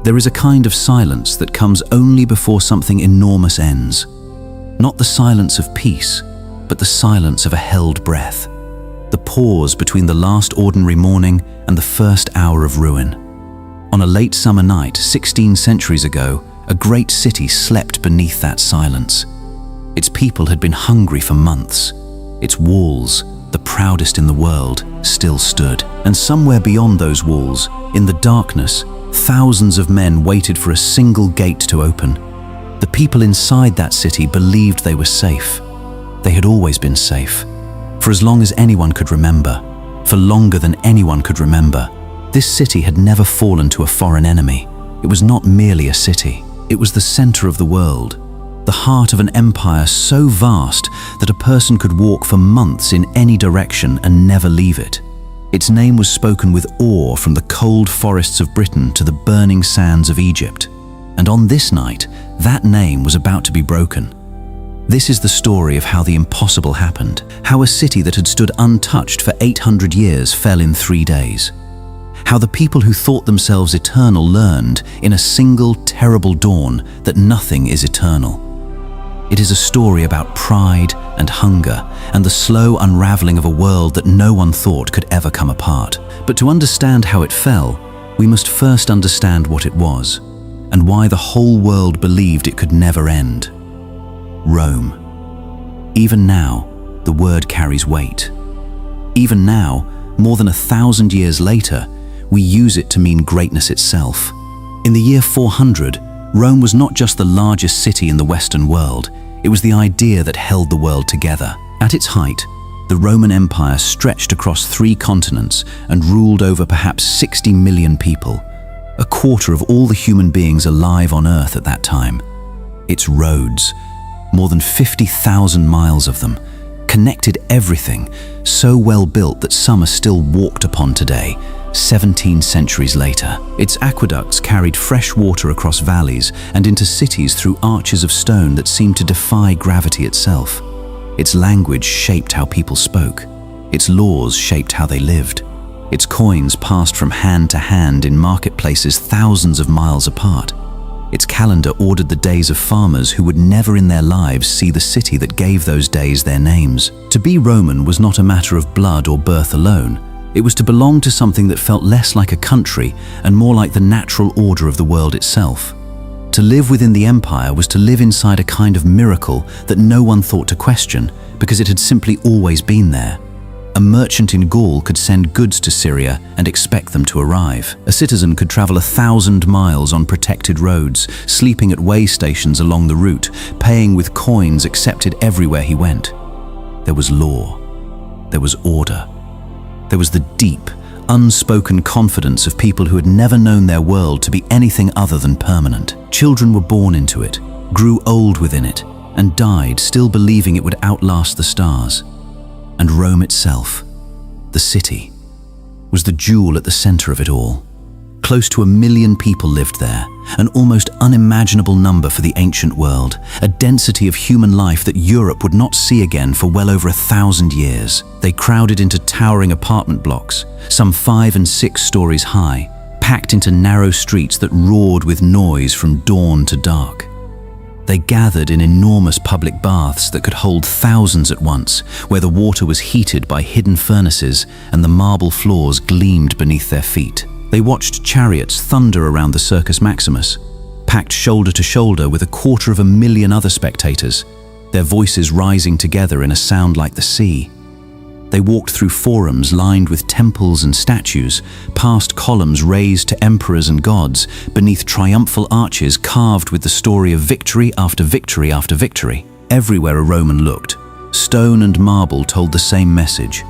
There is a kind of silence that comes only before something enormous ends. Not the silence of peace, but the silence of a held breath. The pause between the last ordinary morning and the first hour of ruin. On a late summer night, 16 centuries ago, a great city slept beneath that silence. Its people had been hungry for months. Its walls, the proudest in the world, still stood. And somewhere beyond those walls, in the darkness, thousands of men waited for a single gate to open. The people inside that city believed they were safe. They had always been safe. For as long as anyone could remember, for longer than anyone could remember, this city had never fallen to a foreign enemy. It was not merely a city. It was the center of the world, the heart of an empire so vast that a person could walk for months in any direction and never leave it. Its name was spoken with awe from the cold forests of Britain to the burning sands of Egypt. And on this night, that name was about to be broken. This is the story of how the impossible happened, how a city that had stood untouched for 800 years fell in 3 days. How the people who thought themselves eternal learned, in a single terrible dawn, that nothing is eternal. It is a story about pride and hunger and the slow unraveling of a world that no one thought could ever come apart. But to understand how it fell, we must first understand what it was, and why the whole world believed it could never end. Rome. Even now, the word carries weight. Even now, more than 1,000 years later, we use it to mean greatness itself. In the year 400, Rome was not just the largest city in the Western world, it was the idea that held the world together. At its height, the Roman Empire stretched across 3 continents and ruled over perhaps 60 million people, a quarter of all the human beings alive on Earth at that time. Its roads, more than 50,000 miles of them, connected everything, so well built that some are still walked upon today, 17 centuries later. Its aqueducts carried fresh water across valleys and into cities through arches of stone that seemed to defy gravity itself. Its language shaped how people spoke. Its laws shaped how they lived. Its coins passed from hand to hand in marketplaces thousands of miles apart. Its calendar ordered the days of farmers who would never in their lives see the city that gave those days their names. To be Roman was not a matter of blood or birth alone. It was to belong to something that felt less like a country and more like the natural order of the world itself. To live within the empire was to live inside a kind of miracle that no one thought to question because it had simply always been there. A merchant in Gaul could send goods to Syria and expect them to arrive. A citizen could travel 1,000 miles on protected roads, sleeping at way stations along the route, paying with coins accepted everywhere he went. There was law. There was order. There was the deep, unspoken confidence of people who had never known their world to be anything other than permanent. Children were born into it, grew old within it, and died still believing it would outlast the stars. And Rome itself, the city, was the jewel at the center of it all. Close to 1 million people lived there, an almost unimaginable number for the ancient world, a density of human life that Europe would not see again for well over 1,000 years. They crowded into towering apartment blocks, some 5 and 6 stories high, packed into narrow streets that roared with noise from dawn to dark. They gathered in enormous public baths that could hold thousands at once, where the water was heated by hidden furnaces and the marble floors gleamed beneath their feet. They watched chariots thunder around the Circus Maximus, packed shoulder to shoulder with 250,000 other spectators, their voices rising together in a sound like the sea. They walked through forums lined with temples and statues, past columns raised to emperors and gods, beneath triumphal arches carved with the story of victory after victory after victory. Everywhere a Roman looked, stone and marble told the same message.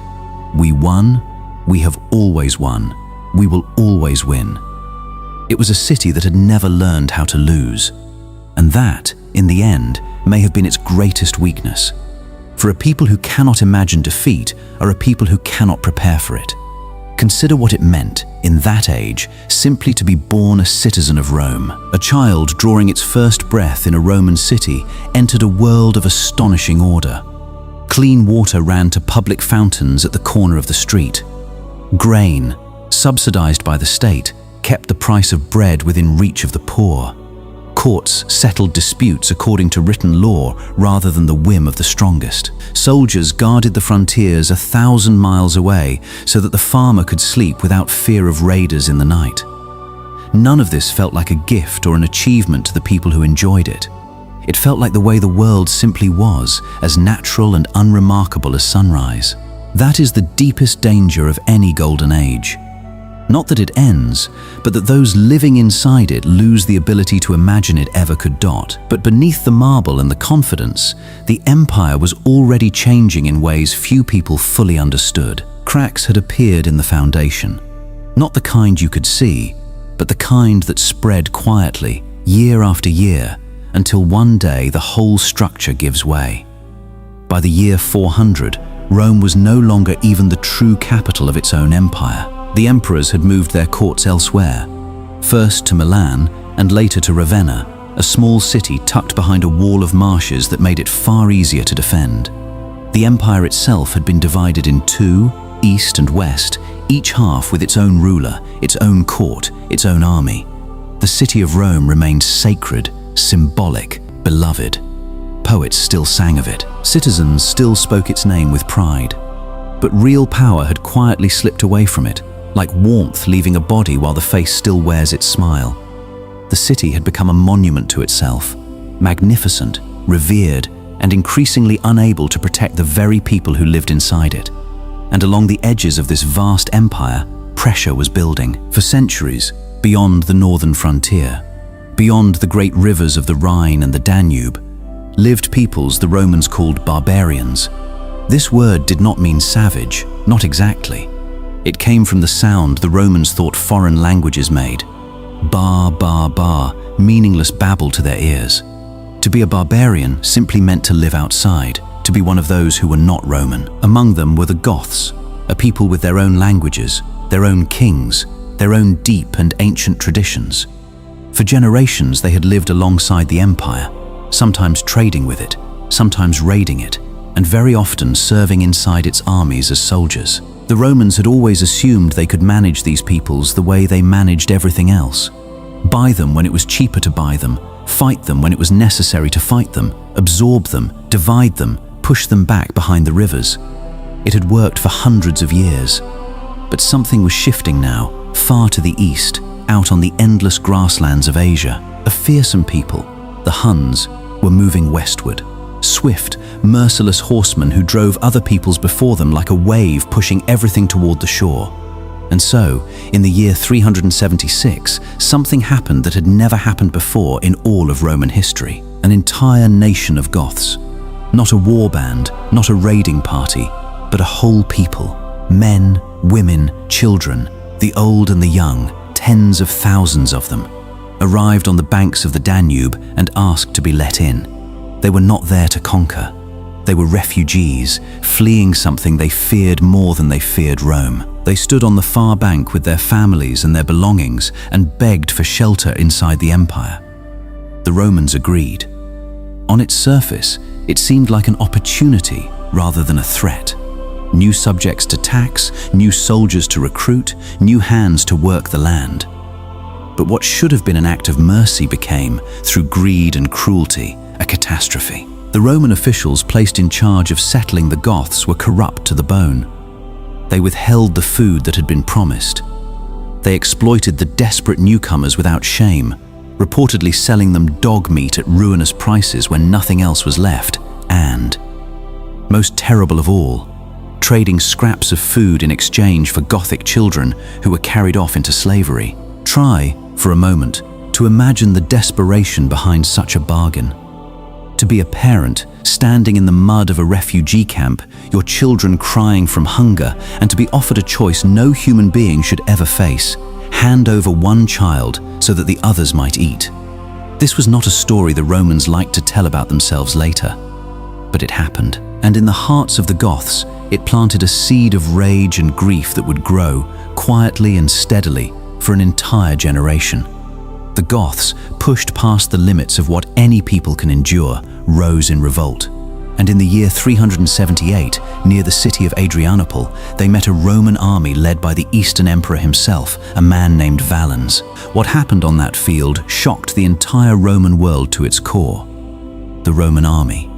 We won, we have always won, we will always win. It was a city that had never learned how to lose. And that, in the end, may have been its greatest weakness. For a people who cannot imagine defeat are a people who cannot prepare for it. Consider what it meant, in that age, simply to be born a citizen of Rome. A child drawing its first breath in a Roman city entered a world of astonishing order. Clean water ran to public fountains at the corner of the street. Grain, subsidized by the state, kept the price of bread within reach of the poor. Courts settled disputes according to written law rather than the whim of the strongest. Soldiers guarded the frontiers 1,000 miles away so that the farmer could sleep without fear of raiders in the night. None of this felt like a gift or an achievement to the people who enjoyed it. It felt like the way the world simply was, as natural and unremarkable as sunrise. That is the deepest danger of any golden age. Not that it ends, but that those living inside it lose the ability to imagine it ever could. But beneath the marble and the confidence, the empire was already changing in ways few people fully understood. Cracks had appeared in the foundation. Not the kind you could see, but the kind that spread quietly, year after year, until one day the whole structure gives way. By the year 400, Rome was no longer even the true capital of its own empire. The emperors had moved their courts elsewhere, first to Milan and later to Ravenna, a small city tucked behind a wall of marshes that made it far easier to defend. The empire itself had been divided in two, east and west, each half with its own ruler, its own court, its own army. The city of Rome remained sacred, symbolic, beloved. Poets still sang of it. Citizens still spoke its name with pride. But real power had quietly slipped away from it, like warmth leaving a body while the face still wears its smile. The city had become a monument to itself, magnificent, revered, and increasingly unable to protect the very people who lived inside it. And along the edges of this vast empire, pressure was building. For centuries, beyond the northern frontier, beyond the great rivers of the Rhine and the Danube, lived peoples the Romans called barbarians. This word did not mean savage, not exactly. It came from the sound the Romans thought foreign languages made. Bar, bar, bar, meaningless babble to their ears. To be a barbarian simply meant to live outside, to be one of those who were not Roman. Among them were the Goths, a people with their own languages, their own kings, their own deep and ancient traditions. For generations they had lived alongside the empire, sometimes trading with it, sometimes raiding it, and very often serving inside its armies as soldiers. The Romans had always assumed they could manage these peoples the way they managed everything else. Buy them when it was cheaper to buy them, fight them when it was necessary to fight them, absorb them, divide them, push them back behind the rivers. It had worked for hundreds of years. But something was shifting now, far to the east, out on the endless grasslands of Asia. A fearsome people, the Huns, were moving westward. Swift, merciless horsemen who drove other peoples before them like a wave pushing everything toward the shore. And so, in the year 376, something happened that had never happened before in all of Roman history. An entire nation of Goths. Not a war band, not a raiding party, but a whole people. Men, women, children, the old and the young, tens of thousands of them, arrived on the banks of the Danube and asked to be let in. They were not there to conquer. They were refugees, fleeing something they feared more than they feared Rome. They stood on the far bank with their families and their belongings and begged for shelter inside the empire. The Romans agreed. On its surface, it seemed like an opportunity rather than a threat. New subjects to tax, new soldiers to recruit, new hands to work the land. But what should have been an act of mercy became, through greed and cruelty, a catastrophe. The Roman officials placed in charge of settling the Goths were corrupt to the bone. They withheld the food that had been promised. They exploited the desperate newcomers without shame, reportedly selling them dog meat at ruinous prices when nothing else was left, and, most terrible of all, trading scraps of food in exchange for Gothic children who were carried off into slavery. Try, for a moment, to imagine the desperation behind such a bargain. To be a parent, standing in the mud of a refugee camp, your children crying from hunger, and to be offered a choice no human being should ever face: hand over one child so that the others might eat. This was not a story the Romans liked to tell about themselves later. But it happened, and in the hearts of the Goths, it planted a seed of rage and grief that would grow, quietly and steadily, for an entire generation. The Goths, pushed past the limits of what any people can endure, rose in revolt. and in the year 378, near the city of Adrianople, they met a Roman army led by the Eastern Emperor himself, a man named Valens. What happened on that field shocked the entire Roman world to its core. The Roman army,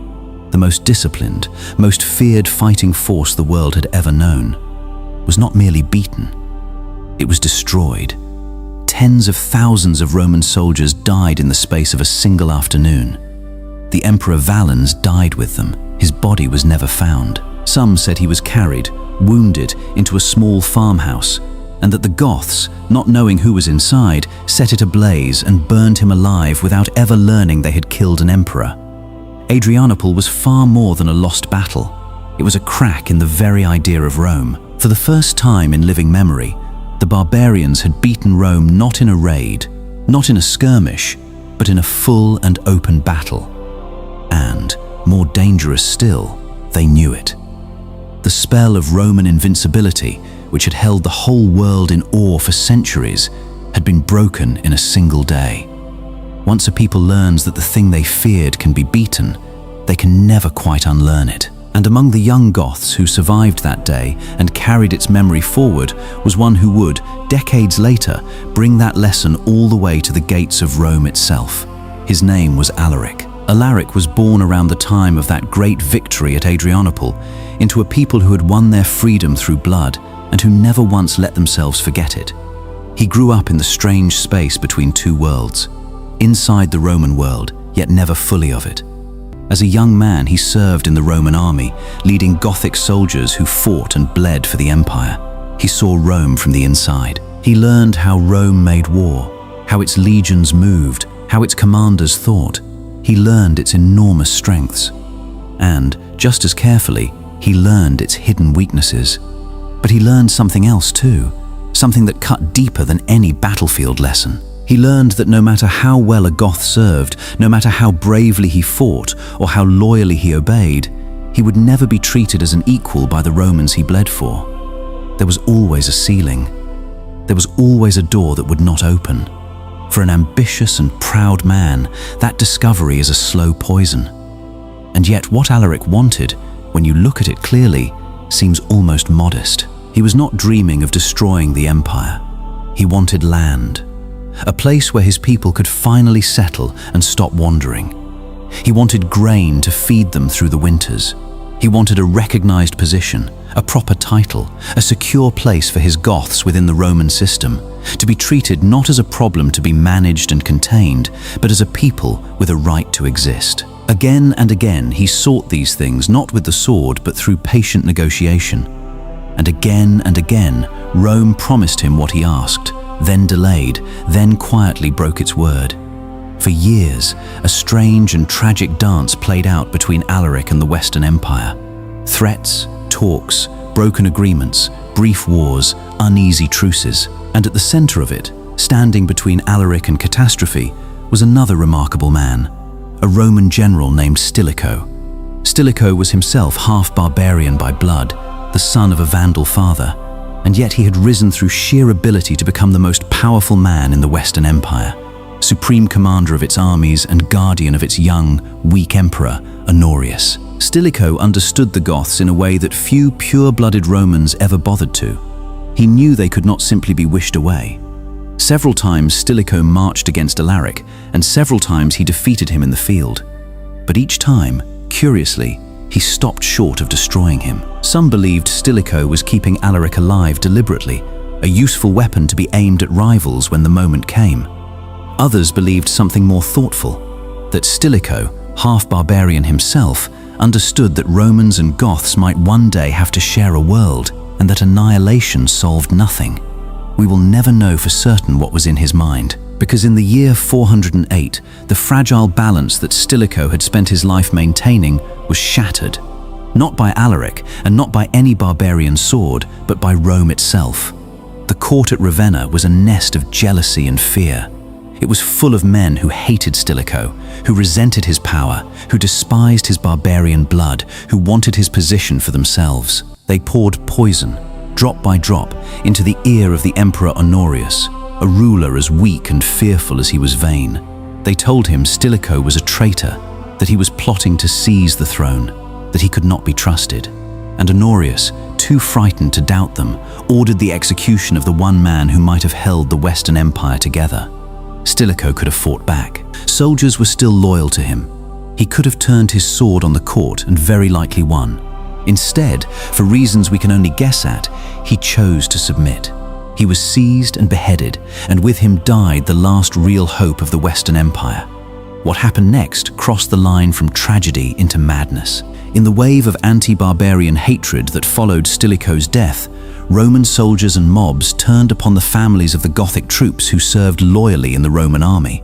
the most disciplined, most feared fighting force the world had ever known, was not merely beaten, it was destroyed. Tens of thousands of Roman soldiers died in the space of a single afternoon. The Emperor Valens died with them. His body was never found. Some said he was carried, wounded, into a small farmhouse, and that the Goths, not knowing who was inside, set it ablaze and burned him alive without ever learning they had killed an emperor. Adrianople was far more than a lost battle. It was a crack in the very idea of Rome. For the first time in living memory, the barbarians had beaten Rome not in a raid, not in a skirmish, but in a full and open battle. And, more dangerous still, they knew it. The spell of Roman invincibility, which had held the whole world in awe for centuries, had been broken in a single day. Once a people learns that the thing they feared can be beaten, they can never quite unlearn it. And among the young Goths who survived that day and carried its memory forward was one who would, decades later, bring that lesson all the way to the gates of Rome itself. His name was Alaric. Alaric was born around the time of that great victory at Adrianople into a people who had won their freedom through blood and who never once let themselves forget it. He grew up in the strange space between two worlds, inside the Roman world, yet never fully of it. As a young man, he served in the Roman army, leading Gothic soldiers who fought and bled for the empire. He saw Rome from the inside. He learned how Rome made war, how its legions moved, how its commanders thought. He learned its enormous strengths. And, just as carefully, he learned its hidden weaknesses. But he learned something else too, something that cut deeper than any battlefield lesson. He learned that no matter how well a Goth served, no matter how bravely he fought or how loyally he obeyed, he would never be treated as an equal by the Romans he bled for. There was always a ceiling. There was always a door that would not open. For an ambitious and proud man, that discovery is a slow poison. And yet what Alaric wanted, when you look at it clearly, seems almost modest. He was not dreaming of destroying the empire. He wanted land. A place where his people could finally settle and stop wandering. He wanted grain to feed them through the winters. He wanted a recognized position, a proper title, a secure place for his Goths within the Roman system, to be treated not as a problem to be managed and contained, but as a people with a right to exist. Again and again, he sought these things not with the sword, but through patient negotiation. And again, Rome promised him what he asked, then delayed, then quietly broke its word. For years, a strange and tragic dance played out between Alaric and the Western Empire. Threats, talks, broken agreements, brief wars, uneasy truces. And at the center of it, standing between Alaric and catastrophe, was another remarkable man, a Roman general named Stilicho. Stilicho was himself half barbarian by blood, the son of a Vandal father, and yet he had risen through sheer ability to become the most powerful man in the Western Empire, supreme commander of its armies and guardian of its young, weak emperor, Honorius. Stilicho understood the Goths in a way that few pure-blooded Romans ever bothered to. He knew they could not simply be wished away. Several times Stilicho marched against Alaric, and several times he defeated him in the field. But each time, curiously, he stopped short of destroying him. Some believed Stilicho was keeping Alaric alive deliberately, a useful weapon to be aimed at rivals when the moment came. Others believed something more thoughtful, that Stilicho, half barbarian himself, understood that Romans and Goths might one day have to share a world, and that annihilation solved nothing. We will never know for certain what was in his mind, because in the year 408, the fragile balance that Stilicho had spent his life maintaining was shattered, not by Alaric and not by any barbarian sword, but by Rome itself. The court at Ravenna was a nest of jealousy and fear. It was full of men who hated Stilicho, who resented his power, who despised his barbarian blood, who wanted his position for themselves. They poured poison, drop by drop, into the ear of the Emperor Honorius, a ruler as weak and fearful as he was vain. They told him Stilicho was a traitor, that he was plotting to seize the throne. that he could not be trusted, and Honorius, too frightened to doubt them, ordered the execution of the one man who might have held the Western Empire together. Stilicho could have fought back. Soldiers were still loyal to him. He could have turned his sword on the court and very likely won. Instead, for reasons we can only guess at, he chose to submit. He was seized and beheaded, and with him died the last real hope of the Western Empire. What happened next crossed the line from tragedy into madness. In the wave of anti-barbarian hatred that followed Stilicho's death, Roman soldiers and mobs turned upon the families of the Gothic troops who served loyally in the Roman army.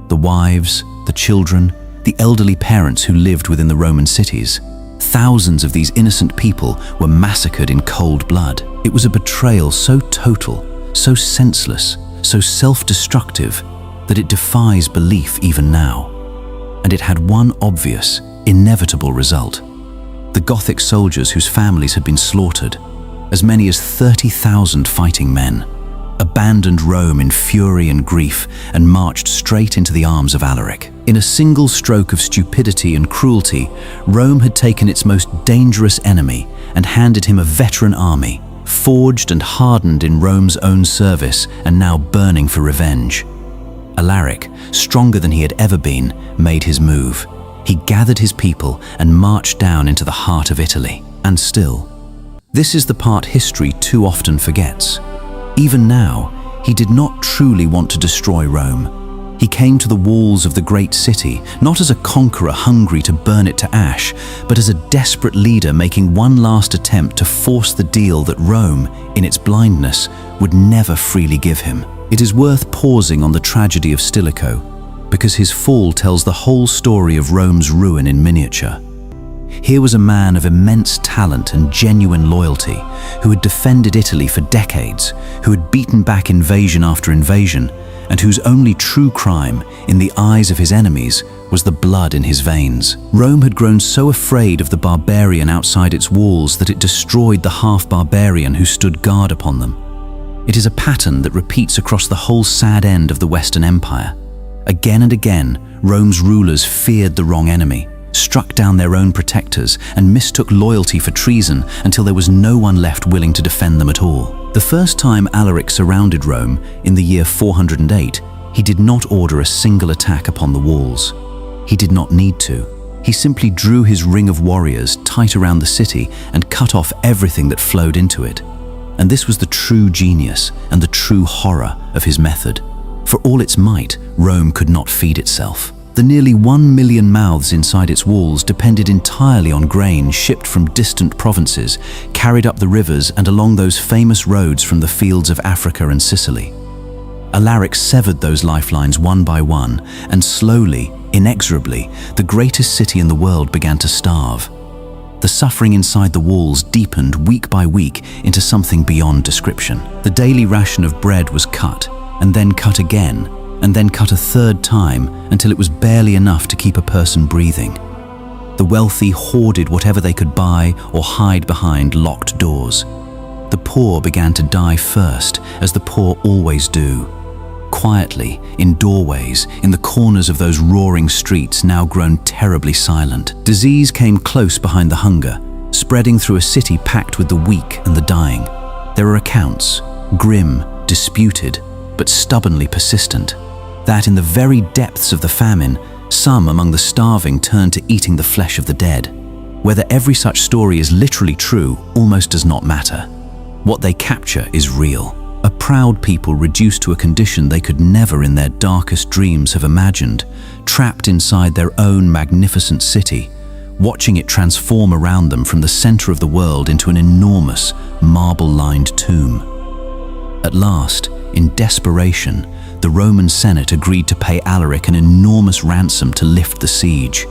The wives, the children, the elderly parents who lived within the Roman cities. Thousands of these innocent people were massacred in cold blood. It was a betrayal so total, so senseless, so self-destructive that it defies belief even now. And it had one obvious, inevitable result. The Gothic soldiers whose families had been slaughtered, as many as 30,000 fighting men, abandoned Rome in fury and grief and marched straight into the arms of Alaric. In a single stroke of stupidity and cruelty, Rome had taken its most dangerous enemy and handed him a veteran army, forged and hardened in Rome's own service and now burning for revenge. Alaric, stronger than he had ever been, made his move. He gathered his people and marched down into the heart of Italy. And still, this is the part history too often forgets. Even now, he did not truly want to destroy Rome. He came to the walls of the great city, not as a conqueror hungry to burn it to ash, but as a desperate leader making one last attempt to force the deal that Rome, in its blindness, would never freely give him. It is worth pausing on the tragedy of Stilicho, because his fall tells the whole story of Rome's ruin in miniature. Here was a man of immense talent and genuine loyalty, who had defended Italy for decades, who had beaten back invasion after invasion, and whose only true crime, in the eyes of his enemies, was the blood in his veins. Rome had grown so afraid of the barbarian outside its walls that it destroyed the half-barbarian who stood guard upon them. It is a pattern that repeats across the whole sad end of the Western Empire. Again and again, Rome's rulers feared the wrong enemy, struck down their own protectors, and mistook loyalty for treason until there was no one left willing to defend them at all. The first time Alaric surrounded Rome, in the year 408, he did not order a single attack upon the walls. He did not need to. He simply drew his ring of warriors tight around the city and cut off everything that flowed into it. And this was the true genius and the true horror of his method. For all its might, Rome could not feed itself. The nearly 1 million mouths inside its walls depended entirely on grain shipped from distant provinces, carried up the rivers and along those famous roads from the fields of Africa and Sicily. Alaric severed those lifelines one by one, and slowly, inexorably, the greatest city in the world began to starve. The suffering inside the walls deepened week by week into something beyond description. The daily ration of bread was cut, and then cut again, and then cut a third time until it was barely enough to keep a person breathing. The wealthy hoarded whatever they could buy or hide behind locked doors. The poor began to die first, as the poor always do. Quietly, in doorways, in the corners of those roaring streets now grown terribly silent. Disease came close behind the hunger, spreading through a city packed with the weak and the dying. There are accounts, grim, disputed, but stubbornly persistent, that in the very depths of the famine, some among the starving turned to eating the flesh of the dead. Whether every such story is literally true almost does not matter. What they capture is real. A proud people reduced to a condition they could never in their darkest dreams have imagined, trapped inside their own magnificent city, watching it transform around them from the center of the world into an enormous, marble-lined tomb. At last, in desperation, the Roman Senate agreed to pay Alaric an enormous ransom to lift the siege.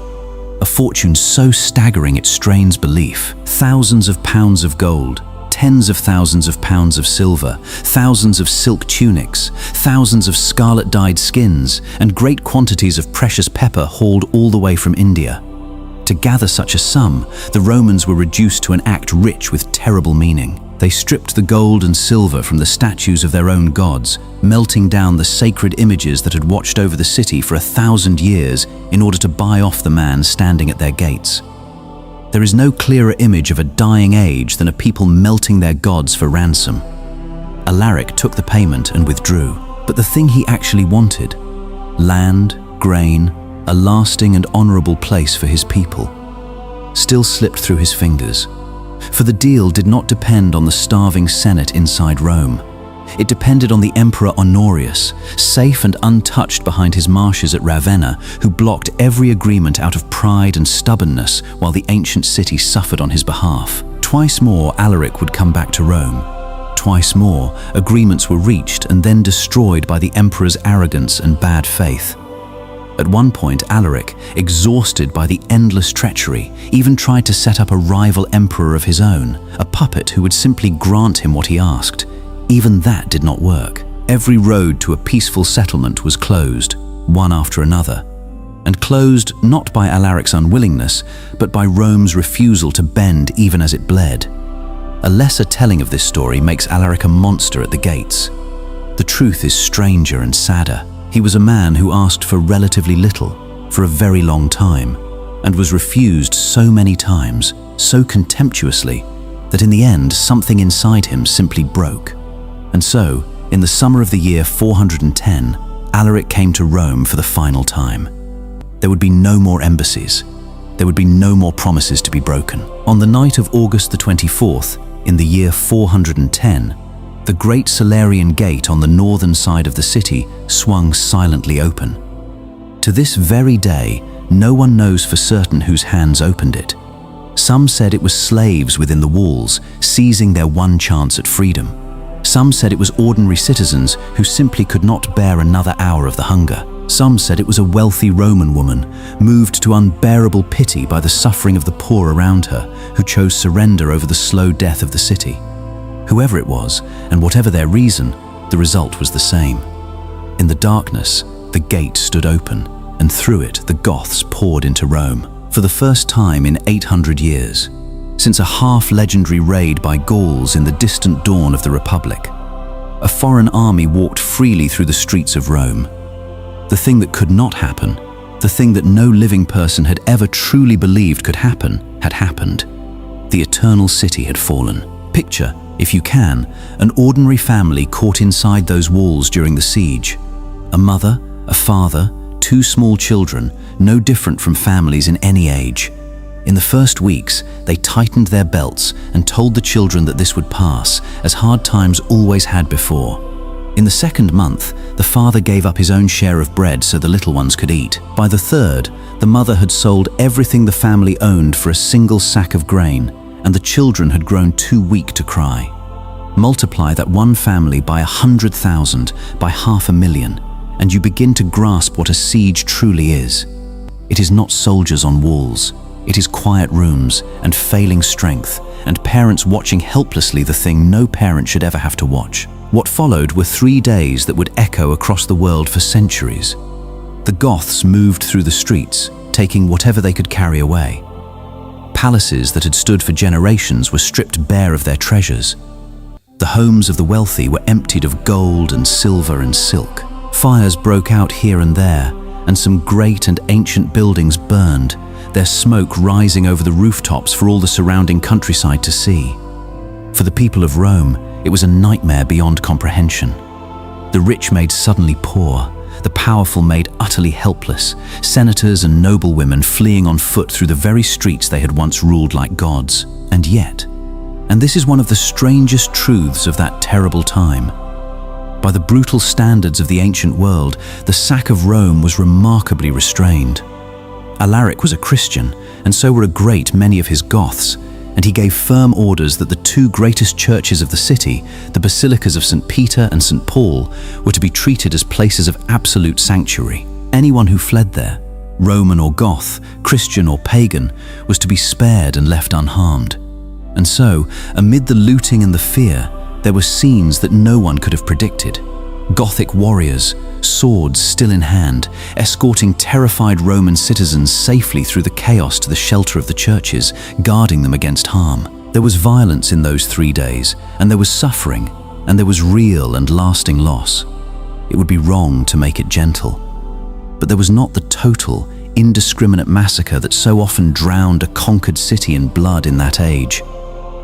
A fortune so staggering it strains belief. Thousands of pounds of gold, tens of thousands of pounds of silver, thousands of silk tunics, thousands of scarlet-dyed skins, and great quantities of precious pepper hauled all the way from India. To gather such a sum, the Romans were reduced to an act rich with terrible meaning. They stripped the gold and silver from the statues of their own gods, melting down the sacred images that had watched over the city for 1,000 years in order to buy off the man standing at their gates. There is no clearer image of a dying age than a people melting their gods for ransom. Alaric took the payment and withdrew, but the thing he actually wanted, land, grain, a lasting and honorable place for his people, still slipped through his fingers. For the deal did not depend on the starving Senate inside Rome. It depended on the Emperor Honorius, safe and untouched behind his marshes at Ravenna, who blocked every agreement out of pride and stubbornness while the ancient city suffered on his behalf. Twice more, Alaric would come back to Rome. Twice more, agreements were reached and then destroyed by the emperor's arrogance and bad faith. At one point, Alaric, exhausted by the endless treachery, even tried to set up a rival emperor of his own, a puppet who would simply grant him what he asked. Even that did not work. Every road to a peaceful settlement was closed, one after another. And closed not by Alaric's unwillingness, but by Rome's refusal to bend even as it bled. A lesser telling of this story makes Alaric a monster at the gates. The truth is stranger and sadder. He was a man who asked for relatively little, for a very long time, and was refused so many times, so contemptuously, that in the end something inside him simply broke. And so, in the summer of the year 410, Alaric came to Rome for the final time. There would be no more embassies. There would be no more promises to be broken. On the night of August the 24th, in the year 410, the great Salarian gate on the northern side of the city swung silently open. To this very day, no one knows for certain whose hands opened it. Some said it was slaves within the walls, seizing their one chance at freedom. Some said it was ordinary citizens who simply could not bear another hour of the hunger. Some said it was a wealthy Roman woman, moved to unbearable pity by the suffering of the poor around her, who chose surrender over the slow death of the city. Whoever it was, and whatever their reason, the result was the same. In the darkness, the gate stood open, and through it the Goths poured into Rome, for the first time in 800 years. Since a half-legendary raid by Gauls in the distant dawn of the Republic. A foreign army walked freely through the streets of Rome. The thing that could not happen, the thing that no living person had ever truly believed could happen, had happened. The eternal city had fallen. Picture, if you can, an ordinary family caught inside those walls during the siege. A mother, a father, two small children, no different from families in any age. In the first weeks, they tightened their belts and told the children that this would pass, as hard times always had before. In the second month, the father gave up his own share of bread so the little ones could eat. By the third, the mother had sold everything the family owned for a single sack of grain, and the children had grown too weak to cry. Multiply that one family by 100,000, by 500,000, and you begin to grasp what a siege truly is. It is not soldiers on walls. It is quiet rooms and failing strength, and parents watching helplessly the thing no parent should ever have to watch. What followed were 3 days that would echo across the world for centuries. The Goths moved through the streets, taking whatever they could carry away. Palaces that had stood for generations were stripped bare of their treasures. The homes of the wealthy were emptied of gold and silver and silk. Fires broke out here and there, and some great and ancient buildings burned, their smoke rising over the rooftops for all the surrounding countryside to see. For the people of Rome, it was a nightmare beyond comprehension. The rich made suddenly poor, the powerful made utterly helpless, senators and noblewomen fleeing on foot through the very streets they had once ruled like gods. And yet, and this is one of the strangest truths of that terrible time, by the brutal standards of the ancient world, the sack of Rome was remarkably restrained. Alaric was a Christian, and so were a great many of his Goths, and he gave firm orders that the two greatest churches of the city, the basilicas of St. Peter and St. Paul, were to be treated as places of absolute sanctuary. Anyone who fled there, Roman or Goth, Christian or pagan, was to be spared and left unharmed. And so, amid the looting and the fear, there were scenes that no one could have predicted. Gothic warriors, swords still in hand, escorting terrified Roman citizens safely through the chaos to the shelter of the churches, guarding them against harm. There was violence in those 3 days, and there was suffering, and there was real and lasting loss. It would be wrong to make it gentle. But there was not the total, indiscriminate massacre that so often drowned a conquered city in blood in that age.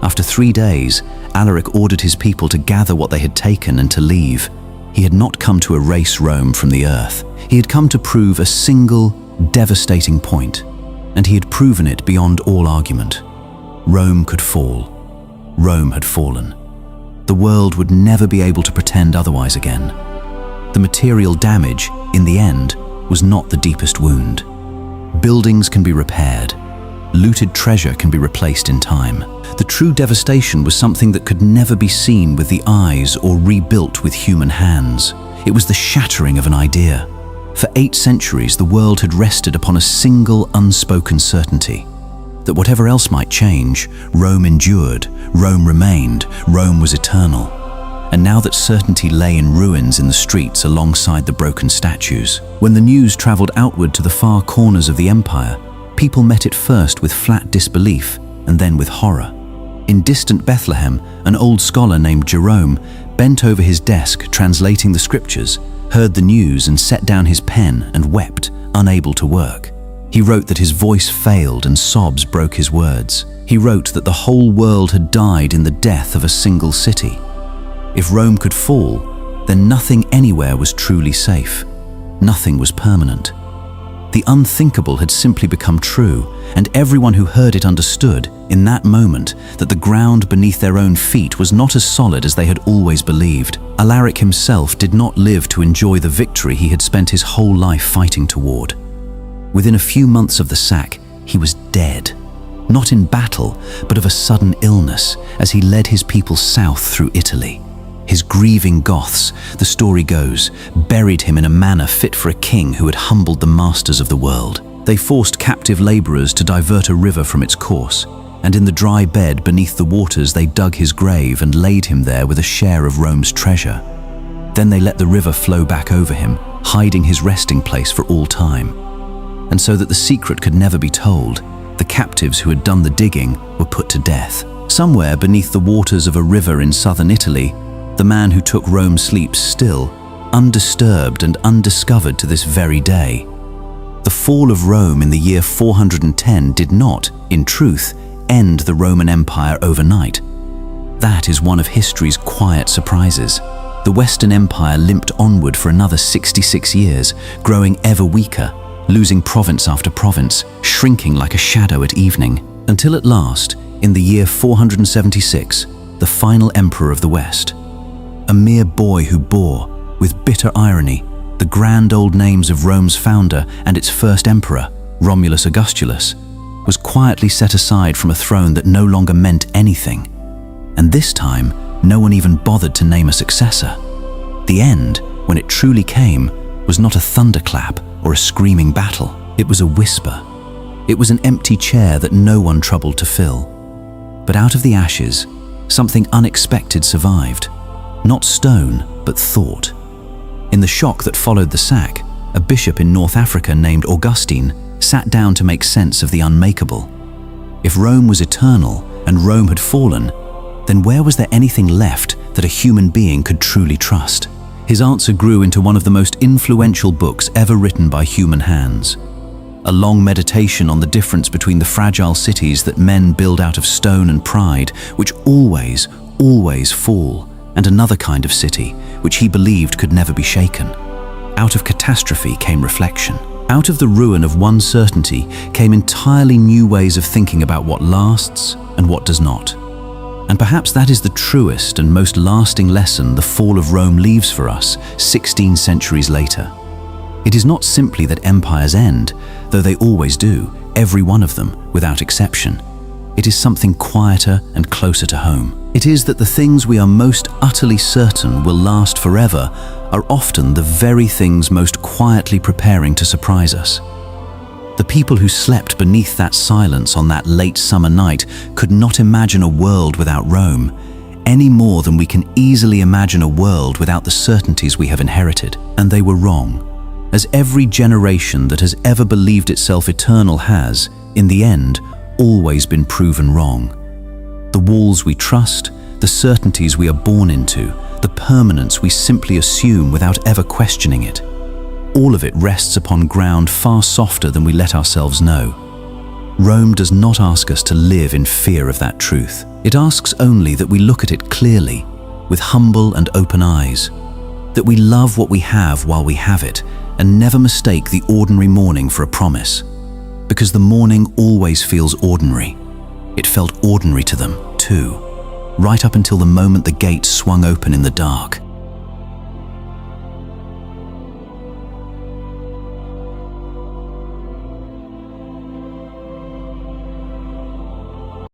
After 3 days, Alaric ordered his people to gather what they had taken and to leave. He had not come to erase Rome from the earth. He had come to prove a single, devastating point, and he had proven it beyond all argument. Rome could fall. Rome had fallen. The world would never be able to pretend otherwise again. The material damage, in the end, was not the deepest wound. Buildings can be repaired. Looted treasure can be replaced in time. The true devastation was something that could never be seen with the eyes or rebuilt with human hands. It was the shattering of an idea. For 8 centuries, the world had rested upon a single unspoken certainty: that whatever else might change, Rome endured, Rome remained, Rome was eternal. And now that certainty lay in ruins in the streets alongside the broken statues, when the news traveled outward to the far corners of the empire, people met it first with flat disbelief and then with horror. In distant Bethlehem, an old scholar named Jerome bent over his desk translating the scriptures, heard the news and set down his pen and wept, unable to work. He wrote that his voice failed and sobs broke his words. He wrote that the whole world had died in the death of a single city. If Rome could fall, then nothing anywhere was truly safe. Nothing was permanent. The unthinkable had simply become true, and everyone who heard it understood, in that moment, that the ground beneath their own feet was not as solid as they had always believed. Alaric himself did not live to enjoy the victory he had spent his whole life fighting toward. Within a few months of the sack, he was dead. Not in battle, but of a sudden illness, as he led his people south through Italy. His grieving Goths, the story goes, buried him in a manner fit for a king who had humbled the masters of the world. They forced captive laborers to divert a river from its course, and in the dry bed beneath the waters they dug his grave and laid him there with a share of Rome's treasure. Then they let the river flow back over him, hiding his resting place for all time. And so that the secret could never be told, the captives who had done the digging were put to death. Somewhere beneath the waters of a river in southern Italy, the man who took Rome sleeps still, undisturbed and undiscovered to this very day. The fall of Rome in the year 410 did not, in truth, end the Roman Empire overnight. That is one of history's quiet surprises. The Western Empire limped onward for another 66 years, growing ever weaker, losing province after province, shrinking like a shadow at evening, until at last, in the year 476, the final emperor of the West, a mere boy who bore, with bitter irony, the grand old names of Rome's founder and its first emperor, Romulus Augustulus, was quietly set aside from a throne that no longer meant anything. And this time, no one even bothered to name a successor. The end, when it truly came, was not a thunderclap or a screaming battle. It was a whisper. It was an empty chair that no one troubled to fill. But out of the ashes, something unexpected survived. Not stone, but thought. In the shock that followed the sack, a bishop in North Africa named Augustine sat down to make sense of the unmakeable. If Rome was eternal and Rome had fallen, then where was there anything left that a human being could truly trust? His answer grew into one of the most influential books ever written by human hands. A long meditation on the difference between the fragile cities that men build out of stone and pride, which always fall, and another kind of city, which he believed could never be shaken. Out of catastrophe came reflection. Out of the ruin of one certainty came entirely new ways of thinking about what lasts and what does not. And perhaps that is the truest and most lasting lesson the fall of Rome leaves for us 16 centuries later. It is not simply that empires end, though they always do, every one of them, without exception. It is something quieter and closer to home. It is that the things we are most utterly certain will last forever are often the very things most quietly preparing to surprise us. The people who slept beneath that silence on that late summer night could not imagine a world without Rome, any more than we can easily imagine a world without the certainties we have inherited. And they were wrong, as every generation that has ever believed itself eternal has, in the end, always been proven wrong. The walls we trust, the certainties we are born into, the permanence we simply assume without ever questioning it. all of it rests upon ground far softer than we let ourselves know. Rome does not ask us to live in fear of that truth. It asks only that we look at it clearly, with humble and open eyes, that we love what we have while we have it, and never mistake the ordinary morning for a promise. Because the morning always feels ordinary. It felt ordinary to them, too, right up until the moment the gates swung open in the dark.